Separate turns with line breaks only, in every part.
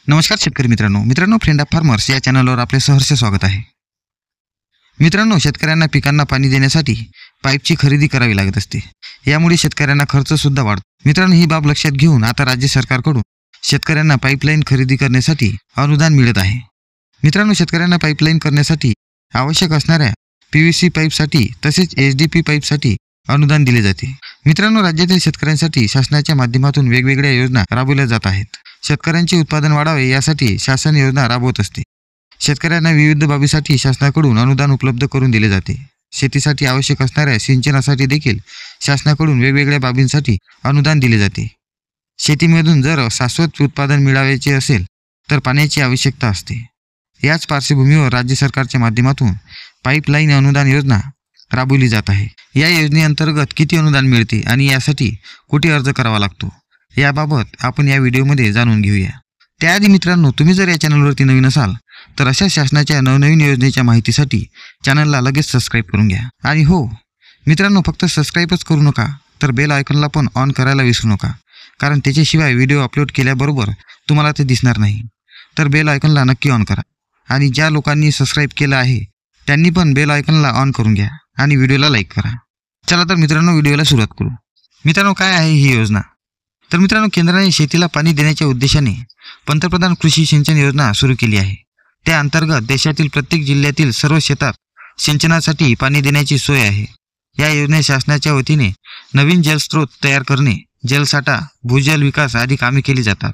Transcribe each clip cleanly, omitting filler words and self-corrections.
नमस्कार शेतकरी मित्रांनो फ्रेंड ऑफ फार्मर्स या चॅनलवर आपले सहर्ष स्वागत आहे। मित्रांनो, शेतकऱ्यांना पिकांना पाणी देण्यासाठी पाईपची खरेदी करावी लागत असते। यामुळे शेतकऱ्यांना खर्च सुद्धा वाढतो। मित्रांनो, ही बाब लक्षात घेऊन आता राज्य सरकारकडून शेतकऱ्यांना पाईपलाईन खरेदी करण्यासाठी अनुदान मिळत आहे। मित्रांनो, शेतकऱ्यांना पाईपलाईन करण्यासाठी आवश्यक असणाऱ्या PVC पाईपसाठी तसेच SDP पाईपसाठी अनुदान दिले जाते। मित्रांनो, राज्यातील शेतकऱ्यांसाठी शासनाच्या माध्यमातून वेगवेगळ्या योजना राबवल्या जात आहेत। शेतकऱ्यांचे उत्पादन वाढावे यासाठी शासन योजना राबवत असते। शेतकऱ्यांना विविध बाबीसाठी शासनाकडून अनुदान उपलब्ध करून दिले जाते। शेतीसाठी आवश्यक असणाऱ्या सिंचनासाठी देखील शासनाकडून वेगवेगळ्या बाबींसाठी अनुदान दिले जाते। शेतीमधून जर शाश्वत उत्पादन मिळवायचे असेल तर पाण्याची आवश्यकता असते। याच पार्श्वभूमीवर राज्य सरकारच्या माध्यमातून पाईपलाईन अनुदान योजना राबवली जात आहे। या योजनेअंतर्गत किती अनुदान मिळते आणि यासाठी कुठे अर्ज करावा लागतो याबाबत आपण या व्हिडिओमध्ये जाणून घेऊया। त्याआधी मित्रांनो, तुम्ही जर या चॅनलवरती नवीन असाल तर अशा शासनाच्या नवनवीन योजनेच्या माहितीसाठी चॅनलला लगेच सबस्क्राईब करून घ्या। आणि हो मित्रांनो, फक्त सबस्क्राईबच करू नका तर बेल आयकॉनला पण ऑन करायला विसरू नका, कारण त्याच्याशिवाय व्हिडिओ अपलोड केल्याबरोबर तुम्हाला ते दिसणार नाही। तर बेल आयकॉनला नक्की ऑन करा आणि ज्या लोकांनी सबस्क्राईब केलं आहे त्यांनी पण बेल आयकॉनला ऑन करून घ्या आणि व्हिडिओला लाईक करा। चला तर मित्रांनो, व्हिडिओला सुरुवात करू। मित्रांनो, काय आहे ही योजना? तर मित्रांनो, केंद्राने शेतीला पाणी देण्याच्या उद्देशाने पंतप्रधान कृषी सिंचन योजना सुरू केली आहे। त्या अंतर्गत देशातील प्रत्येक जिल्ह्यातील सर्व शेतात सिंचनासाठी पाणी देण्याची सोय आहे। या योजनेत शासनाच्या वतीने नवीन जलस्रोत तयार करणे, जलसाठा, भूजल विकास आदी कामे केली जातात।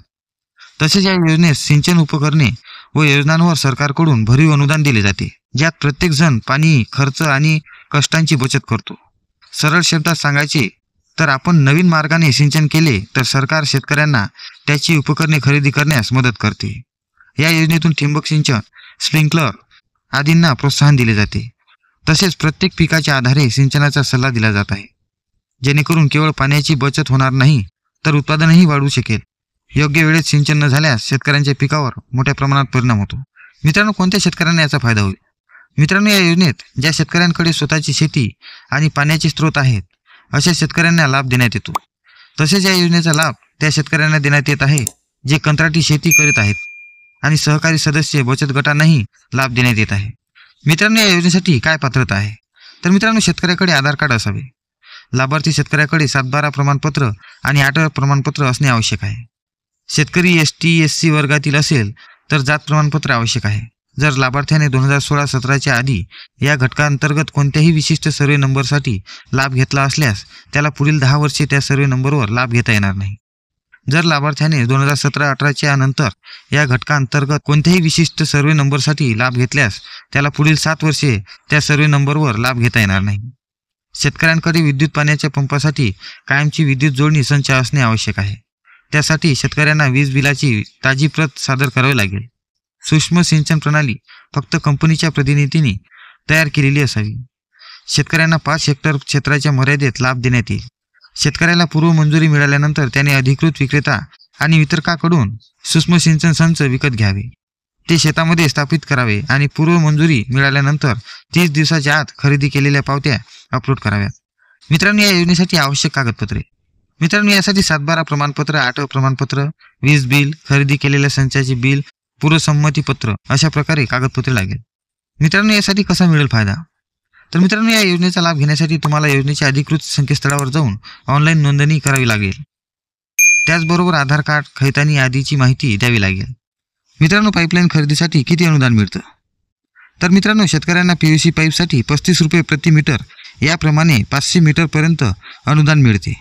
तसेच या योजनेत सिंचन उपकरणे व योजनांवर सरकारकडून भरीव अनुदान दिले जाते, ज्यात प्रत्येक जण पाणी, खर्च आणि कष्टांची बचत करतो। सरळ शब्दात सांगायचे तर आपण नवीन मार्गाने सिंचन केले तर सरकार शेतकऱ्यांना त्याची उपकरणे खरेदी करण्यास मदत करते। या योजनेतून ठिबक सिंचन, स्प्रिंकलर आदींना प्रोत्साहन दिले जाते। तसेच प्रत्येक पिकाच्या आधारे सिंचनाचा सल्ला दिला जात आहे, जेणेकरून केवळ पाण्याची बचत होणार नाही तर उत्पादनही वाढू शकेल। योग्य वेळेत सिंचन न झाल्यास शेतकऱ्यांच्या पिकावर मोठ्या प्रमाणात परिणाम होतो। मित्रांनो, कोणत्या शेतकऱ्यांना याचा फायदा होईल? मित्रांनो, या योजनेत ज्या शेतकऱ्यांकडे स्वतःची शेती आणि पाण्याचे स्रोत आहेत अशा शेतकऱ्यांना लाभ देण्यात येतो। तसेच या योजनेचा लाभ त्या शेतकऱ्यांना देण्यात येत आहे जे कंत्राटी शेती करीत आहेत आणि सहकारी सदस्य बचत गटांनाही लाभ देण्यात येत आहे। मित्रांनो, या योजनेसाठी काय पात्रता आहे? तर मित्रांनो, शेतकऱ्याकडे आधार कार्ड असावे। लाभार्थी शेतकऱ्याकडे 7/12 प्रमाणपत्र आणि 8 प्रमाणपत्र असणे आवश्यक आहे। शेतकरी ST SC वर्गातील असेल तर जात प्रमाणपत्र आवश्यक आहे। जर लाभार्थ्याने 2016-17च्या आधी या घटकांतर्गत कोणत्याही विशिष्ट सर्वे नंबरसाठी लाभ घेतला असल्यास त्याला पुढील 10 वर्षे त्या सर्वे नंबरवर लाभ घेता येणार नाही। जर लाभार्थ्याने 2017-18च्या नंतर या घटकांतर्गत कोणत्याही विशिष्ट सर्वे नंबरसाठी लाभ घेतल्यास त्याला पुढील 7 वर्षे त्या सर्वे नंबरवर लाभ घेता येणार नाही। शेतकऱ्यांकडे विद्युत पाण्याच्या पंपासाठी कायमची विद्युत जोडणी संच असणे आवश्यक आहे। त्यासाठी शेतकऱ्यांना वीज बिलाची ताजी प्रत सादर करावी लागेल। सूक्ष्म सिंचन प्रणाली फक्त कंपनीच्या प्रतिनिधींनी तयार केलेली असावी। शेतकऱ्यांना 5 हेक्टर क्षेत्राच्या मर्यादेत लाभ देण्यात येईल। शेतकऱ्याला पूर्व मंजुरी मिळाल्यानंतर त्याने अधिकृत विक्रेता आणि वितरकाकडून सूक्ष्म सिंचन संच विकत घ्यावे, ते शेतामध्ये स्थापित करावे आणि पूर्व मंजुरी मिळाल्यानंतर 30 दिवसाच्या आत खरेदी केलेल्या पावत्या अपलोड कराव्यात। मित्रांनो, या योजनेसाठी आवश्यक कागदपत्रे। मित्रांनो, यासाठी 7/12 प्रमाणपत्र, 8 प्रमाणपत्र, वीज बिल, खरेदी केलेल्या संचाचे बिल, पूर्वसंमती पत्र अशा प्रकारे कागदपत्रे लागेल। मित्रांनो, यासाठी कसा मिळेल फायदा? तर मित्रांनो, या योजनेचा लाभ घेण्यासाठी तुम्हाला योजनेच्या अधिकृत संकेतस्थळावर जाऊन ऑनलाईन नोंदणी करावी लागेल। त्याचबरोबर आधार कार्ड, खैतानी आदीची माहिती द्यावी लागेल। मित्रांनो, पाईपलाईन खरेदीसाठी किती अनुदान मिळतं? तर मित्रांनो, शेतकऱ्यांना PVC पाईपसाठी 35 रुपये प्रति मीटर याप्रमाणे 500 मीटरपर्यंत अनुदान मिळते।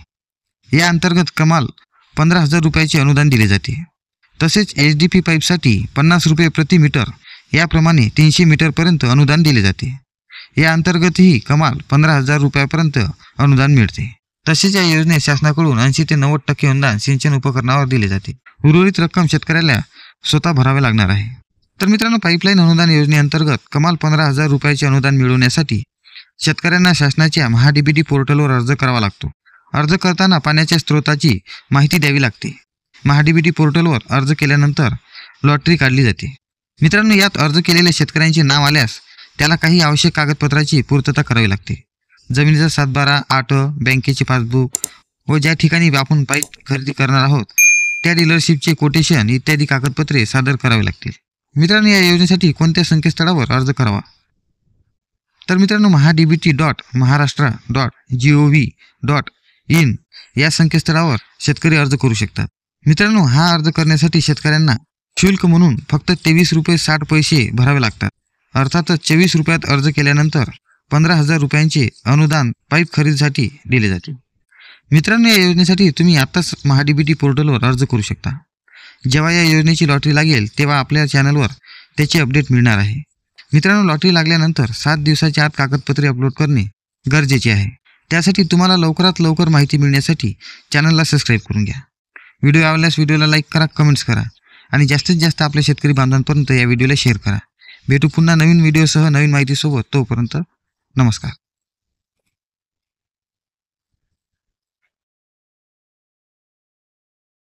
या अंतर्गत कमाल 15,000 रुपयाचे अनुदान दिले जाते। तसेच SDP पाईपसाठी 50 रुपये प्रति मीटर याप्रमाणे 300 मीटरपर्यंत अनुदान दिले जाते। या अंतर्गतही कमाल 15,000 रुपयापर्यंत अनुदान मिळते। तसेच या योजनेत शासनाकडून 80 ते 90% अनुदान सिंचन उपकरणावर दिले जाते। उर्वरित रक्कम शेतकऱ्याला स्वतः भरावे लागणार आहे। तर मित्रांनो, पाईपलाईन अनुदान योजनेअंतर्गत कमाल 15,000 रुपयाचे अनुदान मिळवण्यासाठी शेतकऱ्यांना शासनाच्या MHADBT पोर्टलवर अर्ज करावा लागतो। अर्ज करताना पाण्याच्या स्रोताची माहिती द्यावी लागते। MHADBT पोर्टलवर अर्ज केल्यानंतर लॉटरी काढली जाते। मित्रांनो, यात अर्ज केलेल्या शेतकऱ्यांचे नाव आल्यास त्याला काही आवश्यक कागदपत्राची पूर्तता करावी लागते। जमिनीचा 7/12, 8, बँकेचे पासबुक व ज्या ठिकाणी आपण पाईप खरेदी करणार आहोत त्या डीलरशिपचे कोटेशन इत्यादी कागदपत्रे सादर करावी लागतील. मित्रांनो, या योजनेसाठी कोणत्या संकेतस्थळावर अर्ज करावा? तर मित्रांनो, mahadbt.maharashtra.gov.in या संकेतस्थळावर शेतकरी अर्ज करू शकतात. मित्रांनो, हा अर्ज करण्यासाठी शेतकऱ्यांना शुल्क म्हणून फक्त 23 रुपये 60 पैसे भरावे लागतात. अर्थातच 24 रुपयात अर्ज केल्यानंतर 15,000 रुपयांचे अनुदान पाईप खरेदीसाठी दिले जाते. मित्रांनो, या योजनेसाठी तुम्ही आत्ताच महाडीबीटी पोर्टलवर अर्ज करू शकता. जेव्हा या योजनेची लॉटरी लागेल तेव्हा आपल्या चॅनलवर त्याची अपडेट मिळणार आहे. मित्रांनो, लॉटरी लागल्यानंतर 7 दिवसाच्या आत कागदपत्रे अपलोड करणे गरजेचे आहे. त्यासाठी तुम्हाला लवकरात लवकर माहिती मिळण्यासाठी चॅनलला सबस्क्राईब करून घ्या. व्हिडिओ आवडल्यास व्हिडिओला लाईक करा, कमेंट्स करा आणि जास्तीत जास्त आपल्या शेतकरी बांधवांपर्यंत या व्हिडिओला शेअर करा. भेटू पुन्हा नवीन व्हिडिओसह नवीन माहितीसोबत. तोपर्यंत नमस्कार.